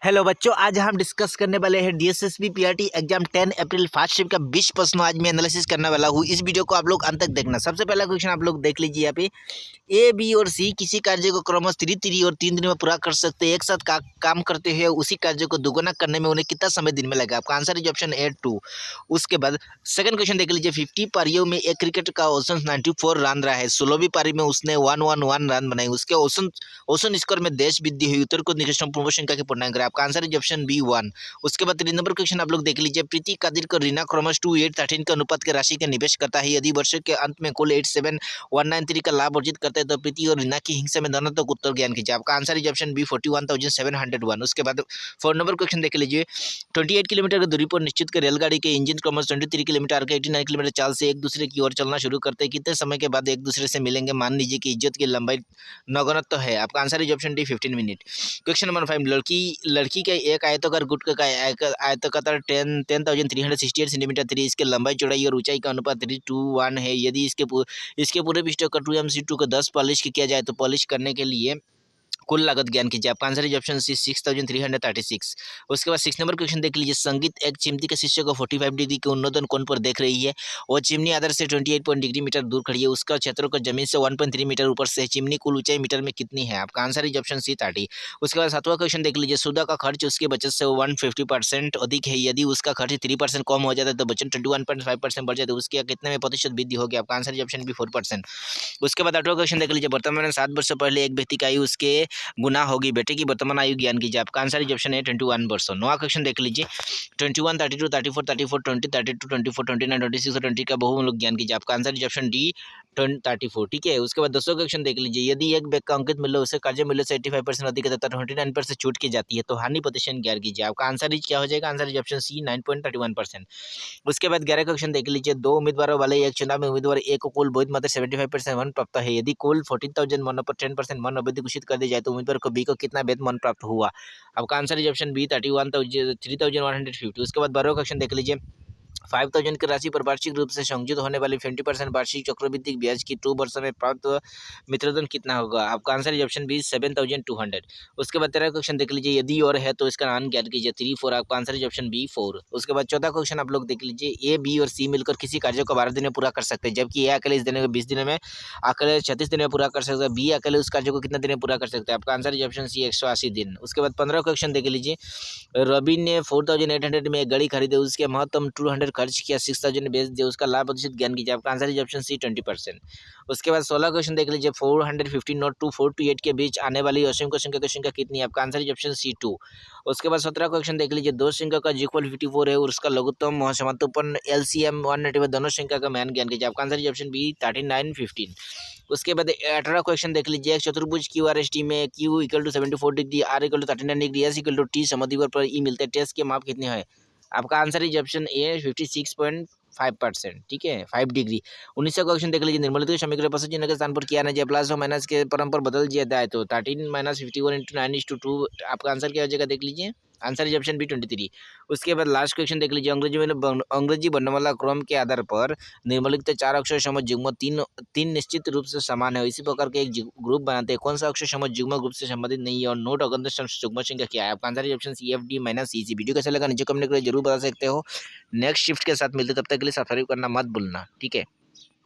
Hello बच्चों, आज हम डिस्कस करने वाले हैं DSSB PRT exam 10 April first shift का 20 प्रश्नों आज मैं एनालिसिस करने वाला हूँ। इस वीडियो को आप लोग अंत तक देखना। सबसे पहला क्वेश्चन आप लोग देख लीजिए। यहाँ पे ए, बी और सी किसी कार्य को क्रमशः 3 और 3 दिन में पूरा कर सकते हैं। एक साथ काम करते हुए उसी कार्य को दोगुना करने में उन्हें कितना समय दिन में लगेगा? आपका आंसर है ऑप्शन ए 2। उसके बाद सेकंड क्वेश्चन देख लीजिए। 50 पारियों में एक क्रिकेट का औसत 94 रन रहा है। 16वीं पारी में उसने 111 रन बनाए। उसके औसत स्कोर में देश वृद्धि हुई। उत्तर को निकृष्टतम पूर्व संख्या के पूर्णांक है। आपका आंसर है ऑप्शन बी 1। उसके बाद 3 नंबर क्वेश्चन आप लोग देख लीजिए। प्रीति कादिर को रीना क्रमश 2:8:13 के अनुपात के राशि का निवेश करता है। यदि वर्ष के अंत में कुल 87,193 का लाभ अर्जित करते हैं तो प्रीति और रीना की हिस्से में दोनों तक उत्तर ज्ञान कीजिए। आपका आंसर है ऑप्शन बी 41,701। उसके बाद 4 नंबर क्वेश्चन देख लीजिए। 28 किलोमीटर की दूरी पर निश्चित कर रेलगाड़ी के इंजन क्रमश 23 किलोमीटर के 89 किलोमीटर चाल से एक दूसरे की ओर चलना शुरू करते हैं। कितने समय के बाद एक दूसरे से मिलेंगे? मान लीजिए कि इज्जत की लंबाई नौगुना है। आपका आंसर है option D 15 minute. Question number 5। लड़की के एक आयताकार गुट का आयताकार 10,368 सेंटीमीटर 3 इसके लंबाई चौड़ाई और ऊंचाई का अनुपात 3:1 है। यदि इसके पूरे पृष्ठ का 2 को 10 पॉलिश किया जाए तो पॉलिश करने के लिए कुल लागत ज्ञान कीजिए। आपका आंसर है ऑप्शन सी 6,336। उसके बाद 6 नंबर क्वेश्चन देख लीजिए। संगीत एक चिमटी के शिष्य को 45 डिग्री के उन्नतन कोण पर देख रही है। वो चिमनी आधार से 28 डिग्री मीटर दूर खड़ी है। उसका क्षेत्र को जमीन से 1.3 मीटर ऊपर से है। चिमनी कुल ऊंचाई मीटर में कितनी है? आपका आंसर है ऑप्शन सी 30। उसके बाद 7वां क्वेश्चन देख लीजिए। सुधा का खर्च उसके बचत से 150% अधिक है। यदि उसका खर्च 3% कम हो जाता है तो बचत 21.5% बढ़ जाता है। उसके कितने में प्रतिशत वृद्धि होगी? आपका आंसर है ऑप्शन बी 4%। उसके बाद 8वां क्वेश्चन देख लीजिए। वर्तमान में 7 वर्ष पहले एक व्यक्ति की आयु उसके गुना होगी। बेटे की वर्तमान आयु ज्ञान कीजिए। आपका आंसर है ऑप्शन ए 21 वर्ष। 9वां क्वेश्चन देख लीजिए। 21, 32, 34, 34, 20, 32, 24, 29, 26 और 20 का बहुमूलक ज्ञान कीजिए। आपका आंसर है ऑप्शन डी 34। ठीक है। उसके बाद 10वां क्वेश्चन देख लीजिए। यदि एक व्यक्ति का अंकित मूल्य उसे कार्य मूल्य से 85% अधिक है तथा 29% छूट की जाती है तो हानि प्रतिशत ज्ञान कीजिए। आपका आंसर क्या हो जाएगा? आंसर है ऑप्शन सी 9.31%। उसके बाद 11 क्वेश्चन देख लीजिए। 2 उम्मीदवारों वाले एक चुनाव में उम्मीदवार ए को कुल वोट मात्र 75% मन प्राप्त है। यदि कुल 14,000 मनों पर 10% मन अवैध घोषित कर दी जाए तो उम्मीदवार को बी को कितना वैध मन प्राप्त हुआ? आपका आंसर है ऑप्शन बी 31,150। उसके बाद 12वां क्वेश्चन देख लीजिए। 5,000 की राशि पर वार्षिक रूप से संयोजित होने वाली 20% वार्षिक चक्रवृद्धि ब्याज की 2 वर्षों में प्राप्त मित्रधन कितना होगा? आपका आंसर है ऑप्शन बी 7,200। उसके बाद 13वां क्वेश्चन देख लीजिए। यदि और है तो इसका नाम ज्ञात कीजिए। 3 4। आपका आंसर है ऑप्शन बी 4। उसके बाद 14वां क्वेश्चन आप लोग देख लीजिए। ए, बी और सी मिलकर किसी कार्य को 12 दिन में पूरा कर सकते हैं, जबकि ए अकेले इस दिन में 20 दिन में, अकेले 36 दिन में पूरा कर सकता है। बी अकेले उस कार्य को कितने दिन में पूरा कर सकते हैं? आपका आंसर है ऑप्शन सी 180 दिन। उसके बाद 15वां क्वेश्चन देख लीजिए। रवि ने 4,800 में एक घड़ी खरीदे। उसके महत्तम 200 खर्च किया, 6,000 बेच दिया। उसका लाभ प्रतिशत ज्ञान कीजिए। आपका आंसर है ऑप्शन सी 20%। उसके बाद 16 क्वेश्चन देख लीजिए। 415 नोट 2 4 to 8 के बीच आने वाली असीम को संख्या कितनी है? आपका आंसर है ऑप्शन सी 2। उसके बाद 17 क्वेश्चन देख लीजिए। दो संख्या का जीवफल 54 है और उसका लघुत्तम समत्वपन्न LCM 190 दोनों संख्या का मान ज्ञान कीजिए। आपका आंसर है ऑप्शन बी 39 15। उसके बाद 18 क्वेश्चन देख लीजिए। एक चतुर्भुज QRST में Q equal to 74 degree, R equal to 39 degree, S equal to T समद्विभुज पर E मिलते हैं। टेस्ट के माप कितने हैं? आपका आंसर है ऑप्शन ए 56.5%। ठीक है, 5 डिग्री। 19वां क्वेश्चन देख लीजिए। निर्मलित समीकरण प्लस चिन्ह के स्थान पर किया ना जाए, प्लस और माइनस के परम पर बदल दिया जाए तो 13 - 51 × 9:2। आपका आंसर क्या हो जाएगा? देख लीजिए। आंसर है ऑप्शन बी 23। उसके बाद लास्ट क्वेश्चन देख लीजिए। अंग्रेजी वर्णमाला क्रम के आधार पर निम्नलिखित 4 अक्षर समूह युग्म तीन निश्चित रूप से समान है। इसी प्रकार के एक ग्रुप बनाते हैं। कौन सा अक्षर समूह युग्म ग्रुप से संबंधित नहीं है और नोट अगंत युग्म संख्या क्या है? आपका आंसर है option C FD - EC। Video कैसा लगा नीचे कमेंट करके जरूर बता सकते हो। नेक्स्ट शिफ्ट के साथ मिलते, तब तक के लिए सब्सक्राइब करना मत भूलना। ठीक है।